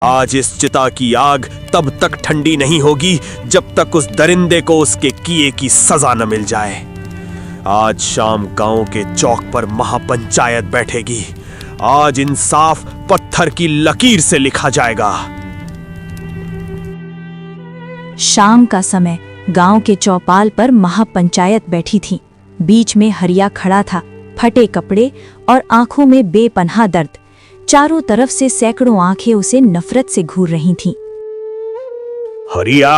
आज इस चिता की आग तब तक ठंडी नहीं होगी जब तक उस दरिंदे को उसके किए की सजा न मिल जाए। आज शाम गांव के चौक पर महापंचायत बैठेगी। आज इंसाफ पत्थर की लकीर से लिखा जाएगा। शाम का समय गांव के चौपाल पर महापंचायत बैठी थी। बीच में हरिया खड़ा था, फटे कपड़े और आंखों में बेपनाह दर्द। चारों तरफ से सैकड़ों आंखें उसे नफरत से घूर रही थीं। हरिया,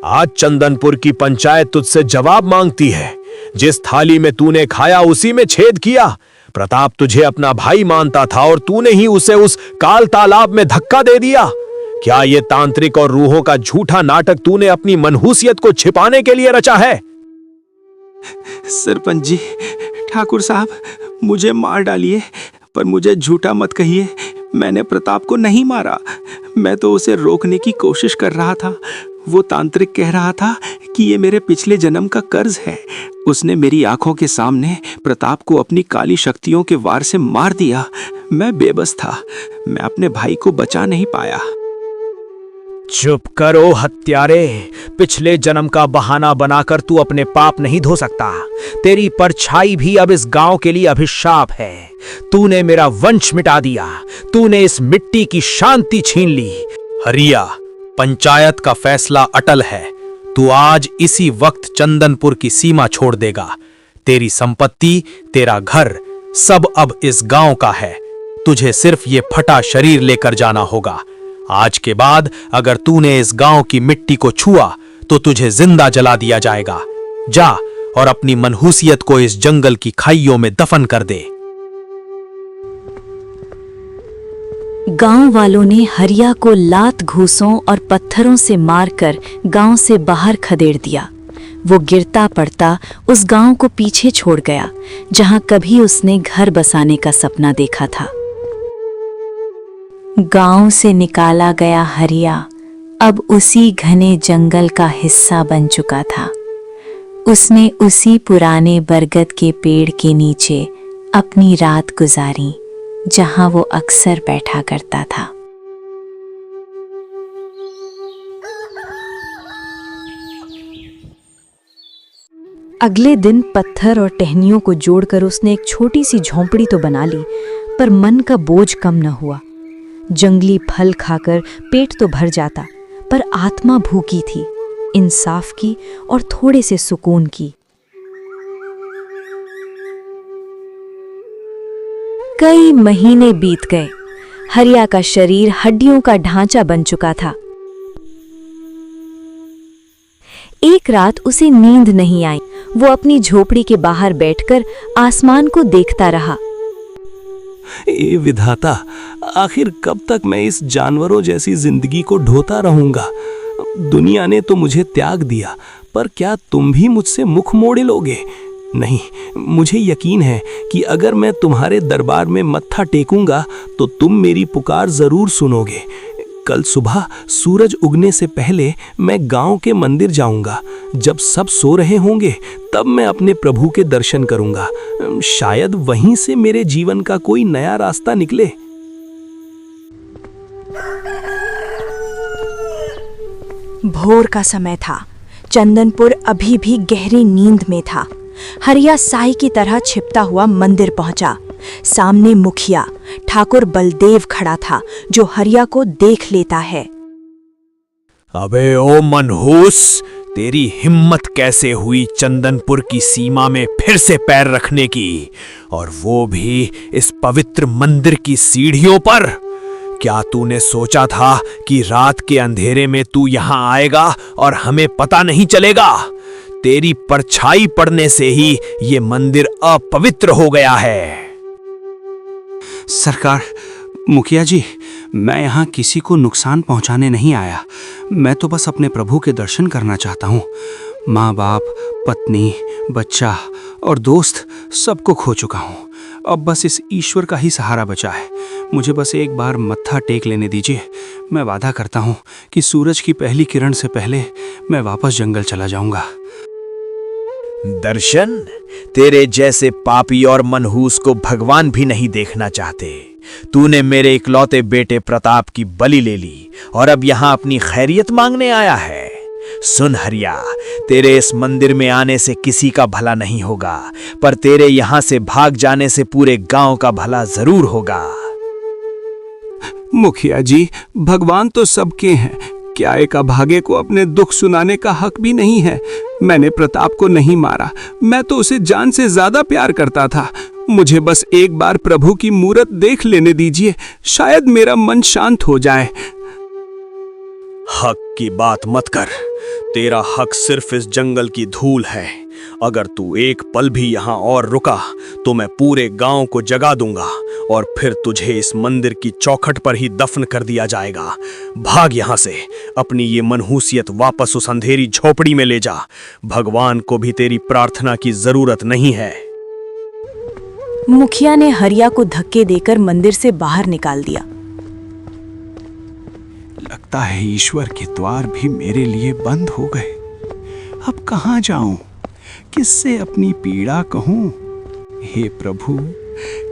आज चंदनपुर की पंचायत तुझसे जवाब मांगती है। जिस थाली में तूने खाया उसी में छेद किया। प्रताप तुझे अपना भाई मानता था और तूने ही उसे उस काल तालाब में धक्का दे दिया। क्या ये तांत्रिक और रूहों का झूठा नाटक तूने अपनी मनहूसियत को छिपाने के लिए रचा है? सरपंच जी, ठाकुर साहब, मुझे मार डालिए, पर मुझे झूठा मत कहिए। मैंने प्रताप को नहीं मारा। मैं तो उसे रोकने की कोशिश कर रहा था। वो तांत्रिक कह रहा था कि ये मेरे पिछले जन्म का कर्ज है। उसने मेरी आंखों के सामने प्रताप को अपनी काली शक्तियों के वार से मार दिया। मैं बेबस था। मैं अपने भाई को बचा नहीं पाया। चुप करो हत्यारे। पिछले जन्म का बहाना बनाकर तू अपने पाप नहीं धो सकता। तेरी परछाई भी अब इस गांव के लिए अभिशाप है। तूने मेरा वंश मिटा दिया। तूने इस मिट्टी की शांति छीन ली। हरिया, पंचायत का फैसला अटल है। तू आज इसी वक्त चंदनपुर की सीमा छोड़ देगा। तेरी संपत्ति, तेरा घर, सब अब इस गांव का है। तुझे सिर्फ ये फटा शरीर लेकर जाना होगा। आज के बाद अगर तूने इस गांव की मिट्टी को छुआ तो तुझे जिंदा जला दिया जाएगा। जा और अपनी मनहूसियत को इस जंगल की खाइयों में दफन कर दे। गांव वालों ने हरिया को लात घूंसों और पत्थरों से मारकर गांव से बाहर खदेड़ दिया। वो गिरता पड़ता उस गांव को पीछे छोड़ गया जहां कभी उसने घर बसाने का सपना देखा था। गांव से निकाला गया हरिया अब उसी घने जंगल का हिस्सा बन चुका था। उसने उसी पुराने बरगद के पेड़ के नीचे अपनी रात गुजारी जहां वो अक्सर बैठा करता था। अगले दिन पत्थर और टहनियों को जोड़कर उसने एक छोटी सी झोंपड़ी तो बना ली, पर मन का बोझ कम न हुआ। जंगली फल खाकर पेट तो भर जाता, पर आत्मा भूखी थी, इंसाफ की और थोड़े से सुकून की। कई महीने बीत गए। हरिया का शरीर हड्डियों का ढांचा बन चुका था। एक रात उसे नींद नहीं आई। वो अपनी झोपड़ी के बाहर बैठकर आसमान को देखता रहा। ए विधाता, आखिर कब तक मैं इस जानवरों जैसी जिंदगी को ढोता रहूंगा? दुनिया ने तो मुझे त्याग दिया, पर क्या तुम भी मुझसे मुख मोड़े लोगे? नहीं, मुझे यकीन है कि अगर मैं तुम्हारे दरबार में मत्था टेकूंगा तो तुम मेरी पुकार जरूर सुनोगे। कल सुबह सूरज उगने से पहले मैं गांव के मंदिर जाऊंगा। जब सब सो रहे होंगे तब मैं अपने प्रभु के दर्शन करूंगा। शायद वहीं से मेरे जीवन का कोई नया रास्ता निकले। भोर का समय था। चंदनपुर अभी भी गहरी नींद में था। हरिया साई की तरह छिपता हुआ मंदिर पहुंचा। सामने मुखिया ठाकुर बलदेव खड़ा था, जो हरिया को देख लेता है। अबे ओ मनहूस, तेरी हिम्मत कैसे हुई चंदनपुर की सीमा में फिर से पैर रखने की, और वो भी इस पवित्र मंदिर की सीढ़ियों पर? क्या तूने सोचा था कि रात के अंधेरे में तू यहां आएगा और हमें पता नहीं चलेगा? तेरी परछाई पड़ने से ही ये मंदिर अपवित्र हो गया है। सरकार, मुखिया जी, मैं यहाँ किसी को नुकसान पहुँचाने नहीं आया। मैं तो बस अपने प्रभु के दर्शन करना चाहता हूँ। माँ बाप, पत्नी, बच्चा और दोस्त सबको खो चुका हूँ। अब बस इस ईश्वर का ही सहारा बचा है। मुझे बस एक बार मत्था टेक लेने दीजिए। मैं वादा करता हूँ कि सूरज की पहली किरण से पहले मैं वापस जंगल चला जाऊँगा। दर्शन? तेरे जैसे पापी और मनहूस को भगवान भी नहीं देखना चाहते। तूने मेरे इकलौते बेटे प्रताप की बलि ले ली और अब यहां अपनी खैरियत मांगने आया है। सुन हरिया, तेरे इस मंदिर में आने से किसी का भला नहीं होगा, पर तेरे यहां से भाग जाने से पूरे गांव का भला जरूर होगा। मुखिया जी, भगवान तो सबके हैं, क्या एक अभागे को अपने दुख सुनाने का हक भी नहीं है? मैंने प्रताप को नहीं मारा, मैं तो उसे जान से ज्यादा प्यार करता था। मुझे बस एक बार प्रभु की मूरत देख लेने दीजिए, शायद मेरा मन शांत हो जाए। हक की बात मत कर, तेरा हक सिर्फ इस जंगल की धूल है। अगर तू एक पल भी यहाँ और रुका तो मैं पूरे गांव को जगा दूंगा और फिर तुझे इस मंदिर की चौखट पर ही दफन कर दिया जाएगा। भाग यहाँ से, अपनी ये मनहूसियत वापस उस अंधेरी झोपड़ी में ले जा। भगवान को भी तेरी प्रार्थना की जरूरत नहीं है। मुखिया ने हरिया को धक्के देकर मंदिर से बाहर निकाल दिया। लगता है ईश्वर के द्वार भी मेरे लिए बंद हो गए। अब कहाँ जाऊं? किससे अपनी पीड़ा कहूं? हे प्रभु,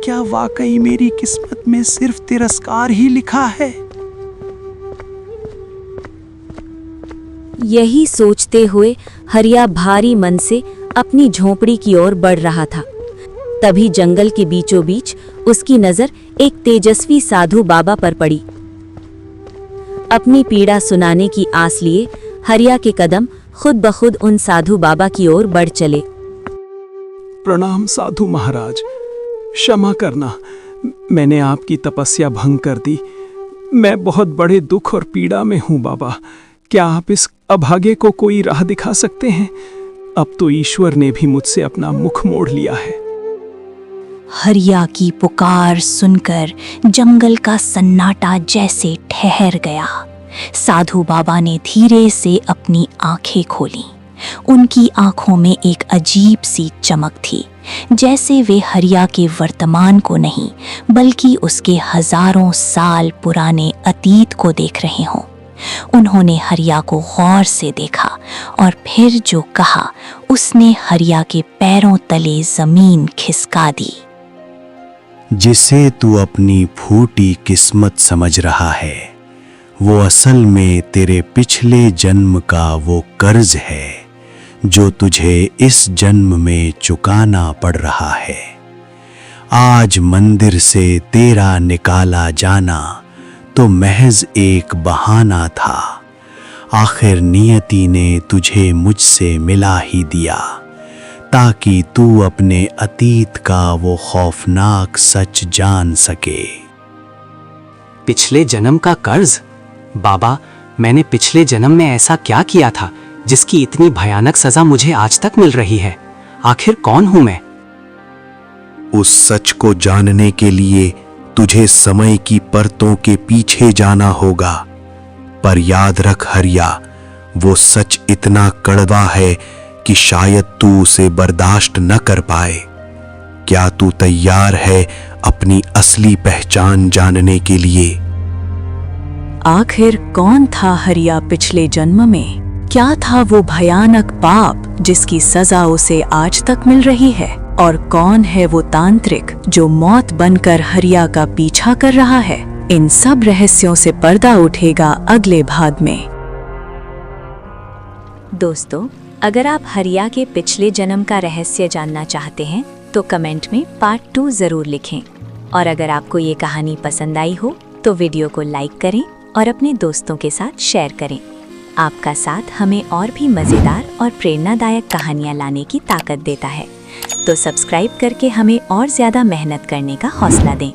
क्या वाकई मेरी किस्मत में सिर्फ तिरस्कार ही लिखा है? यही सोचते हुए हरिया भारी मन से अपनी झोंपड़ी की ओर बढ़ रहा था। तभी जंगल के बीचों बीच उसकी नजर एक तेजस्वी साधु बाबा पर पड़ी। अपनी पीड़ा सुनाने की आस लिए हरिया के कदम खुद ब खुद उन साधु बाबा की ओर बढ़ चले। प्रणाम साधु महाराज, क्षमा करना, मैंने आपकी तपस्या भंग कर दी। मैं बहुत बड़े दुख और पीड़ा में हूं बाबा। क्या आप इस अभागे को कोई राह दिखा सकते हैं? अब तो ईश्वर ने भी मुझसे अपना मुख मोड़ लिया है। हरिया की पुकार सुनकर जंगल का सन्नाटा जैसे ठहर गया। साधु बाबा ने धीरे से अपनी आंखें खोली। उनकी आंखों में एक अजीब सी चमक थी, जैसे वे हरिया के वर्तमान को नहीं बल्कि उसके हजारों साल पुराने अतीत को देख रहे हों। उन्होंने हरिया को गौर से देखा और फिर जो कहा उसने हरिया के पैरों तले जमीन खिसका दी। जिसे तू अपनी फूटी किस्मत समझ रहा है, वो असल में तेरे पिछले जन्म का वो कर्ज है जो तुझे इस जन्म में चुकाना पड़ रहा है। आज मंदिर से तेरा निकाला जाना तो महज एक बहाना था। आखिर नियति ने तुझे मुझसे मिला ही दिया ताकि तू अपने अतीत का वो खौफनाक सच जान सके। पिछले जन्म का कर्ज? बाबा, मैंने पिछले जन्म में ऐसा क्या किया था जिसकी इतनी भयानक सजा मुझे आज तक मिल रही है? आखिर कौन हूं मैं? उस सच को जानने के लिए तुझे समय की परतों के पीछे जाना होगा। पर याद रख हरिया, वो सच इतना कड़वा है कि शायद तू उसे बर्दाश्त न कर पाए। क्या तू तैयार है अपनी असली पहचान जानने के लिए? आखिर कौन था हरिया पिछले जन्म में? क्या था वो भयानक पाप जिसकी सजा उसे आज तक मिल रही है? और कौन है वो तांत्रिक जो मौत बनकर हरिया का पीछा कर रहा है? इन सब रहस्यों से पर्दा उठेगा अगले भाग में। दोस्तों, अगर आप हरिया के पिछले जन्म का रहस्य जानना चाहते हैं तो कमेंट में पार्ट 2 जरूर लिखें। और अगर आपको ये कहानी पसंद आई हो तो वीडियो को लाइक करें और अपने दोस्तों के साथ शेयर करें। आपका साथ हमें और भी मज़ेदार और प्रेरणादायक कहानियाँ लाने की ताकत देता है। तो सब्सक्राइब करके हमें और ज़्यादा मेहनत करने का हौसला दें।